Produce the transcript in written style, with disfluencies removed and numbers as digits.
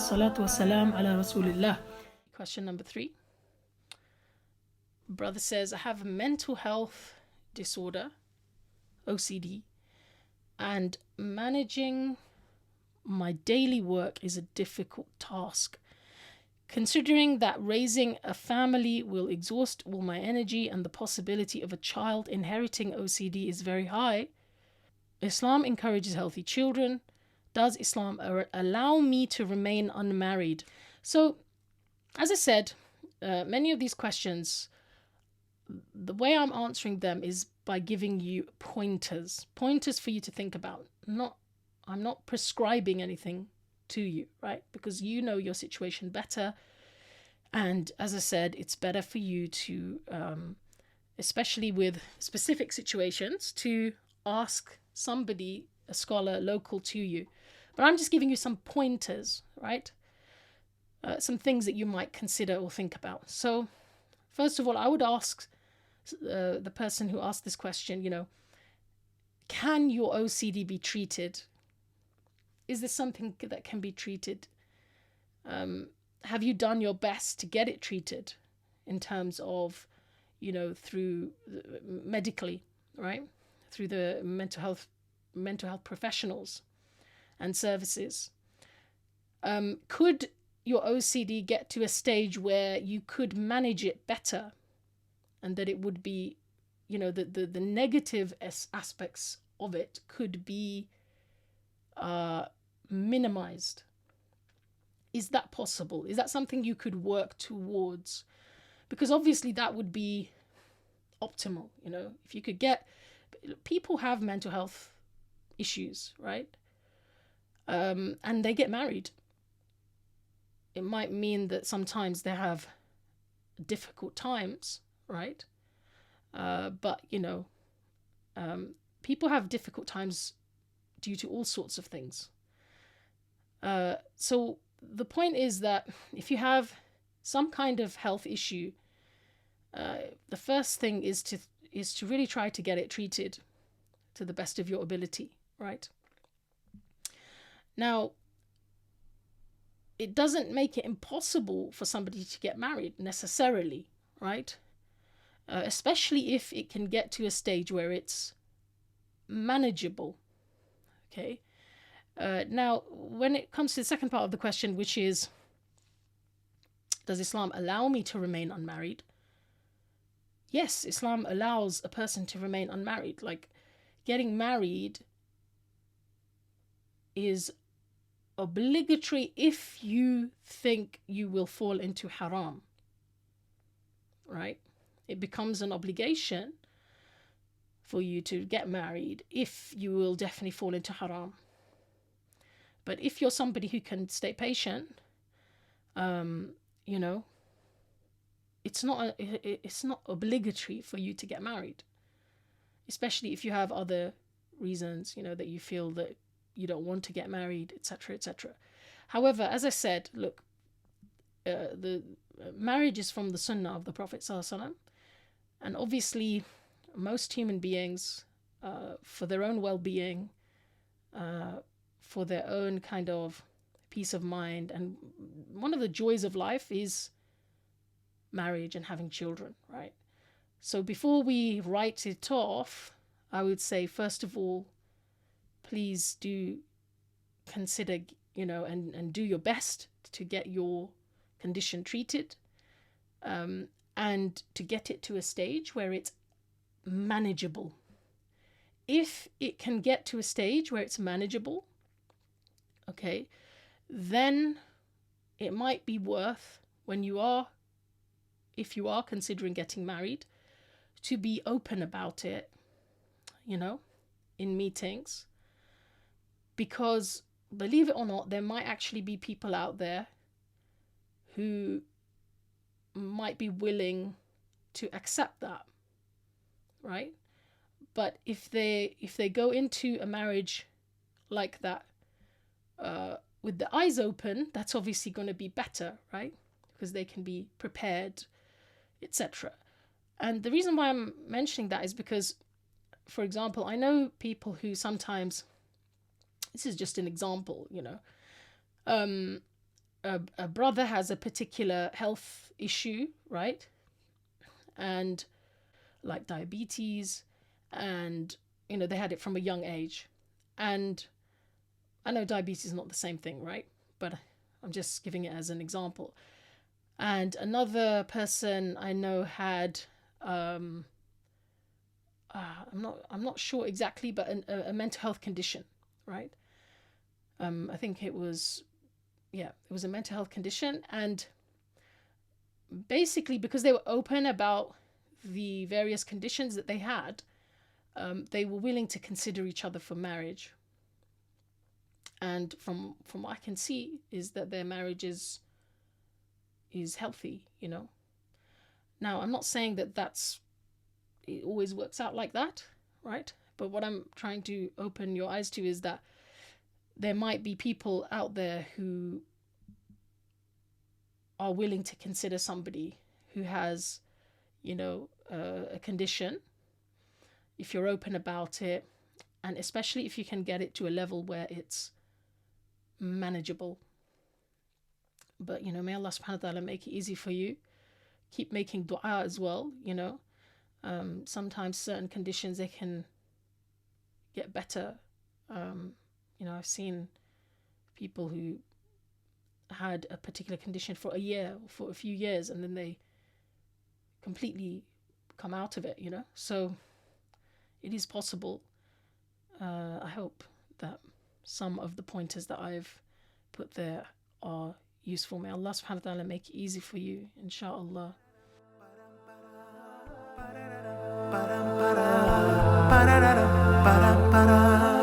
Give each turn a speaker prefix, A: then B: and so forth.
A: salatu wassalam ala rasulillah. Question number 3. Brother says, I have a mental health disorder, OCD, and managing my daily work is a difficult task. Considering that raising a family will exhaust all my energy and the possibility of a child inheriting OCD is very high, Islam encourages healthy children. Does Islam allow me to remain unmarried? So, as I said, many of these questions, the way I'm answering them is by giving you pointers for you to think about. I'm not prescribing anything to you, right? Because you know your situation better. And as I said, it's better for you to, especially with specific situations, to ask somebody, a scholar local to you. But I'm just giving you some pointers, right? Some things that you might consider or think about. So, first of all, I would ask the person who asked this question, can your OCD be treated? Is this something that can be treated? Have you done your best to get it treated in terms of, through medically, right? Through the mental health professionals and services? Could your OCD get to a stage where you could manage it better, and that it would be, the negative aspects of it could be minimized? Is that possible? Is that something you could work towards? Because obviously that would be optimal. If you could people have mental health issues, right? And they get married. It might mean that sometimes they have difficult times, right? But people have difficult times due to all sorts of things. So the point is that if you have some kind of health issue, the first thing is to really try to get it treated to the best of your ability, right? Now, it doesn't make it impossible for somebody to get married necessarily, right? Especially if it can get to a stage where it's manageable, okay? Now, when it comes to the second part of the question, which is, does Islam allow me to remain unmarried? Yes, Islam allows a person to remain unmarried. Like, getting married is obligatory if you think you will fall into haram, right? It becomes an obligation for you to get married if you will definitely fall into haram. But if you're somebody who can stay patient, it's not obligatory for you to get married, especially if you have other reasons, that you feel that you don't want to get married, etc., etc. However, as I said, look, the marriage is from the Sunnah of the Prophet ﷺ, and obviously, most human beings, for their own well-being, for their own kind of peace of mind, and one of the joys of life is marriage and having children, right? So before we write it off, I would say, first of all, please do consider, and do your best to get your condition treated, and to get it to a stage where it's manageable. If it can get to a stage where it's manageable, okay, then it might be worth, if you are considering getting married, to be open about it, in meetings. Because, believe it or not, there might actually be people out there who might be willing to accept that, right? But if they go into a marriage like that with the eyes open, that's obviously going to be better, right? Because they can be prepared, etc. And the reason why I'm mentioning that is because, for example, I know people who sometimes, this is just an example, a brother has a particular health issue, right? And like diabetes, and they had it from a young age. And I know diabetes is not the same thing, right? But I'm just giving it as an example. And another person I know had I'm not sure exactly, but a mental health condition, right? I think it was a mental health condition. And basically, because they were open about the various conditions that they had, they were willing to consider each other for marriage. And from what I can see is that their marriage is healthy. Now, I'm not saying that it always works out like that, right? But what I'm trying to open your eyes to is that there might be people out there who are willing to consider somebody who has, a condition, if you're open about it, and especially if you can get it to a level where it's manageable. But, may Allah subhanahu wa ta'ala make it easy for you. Keep making dua as well, sometimes certain conditions, they can get better. I've seen people who had a particular condition for a year or for a few years, and then they completely come out of it, so it is possible. I hope that some of the pointers that I've put there are useful. May Allah subhanahu wa ta'ala make it easy for you, inshallah. Ba-dum, ba-dum, ba-dum, ba-dum, ba-dum.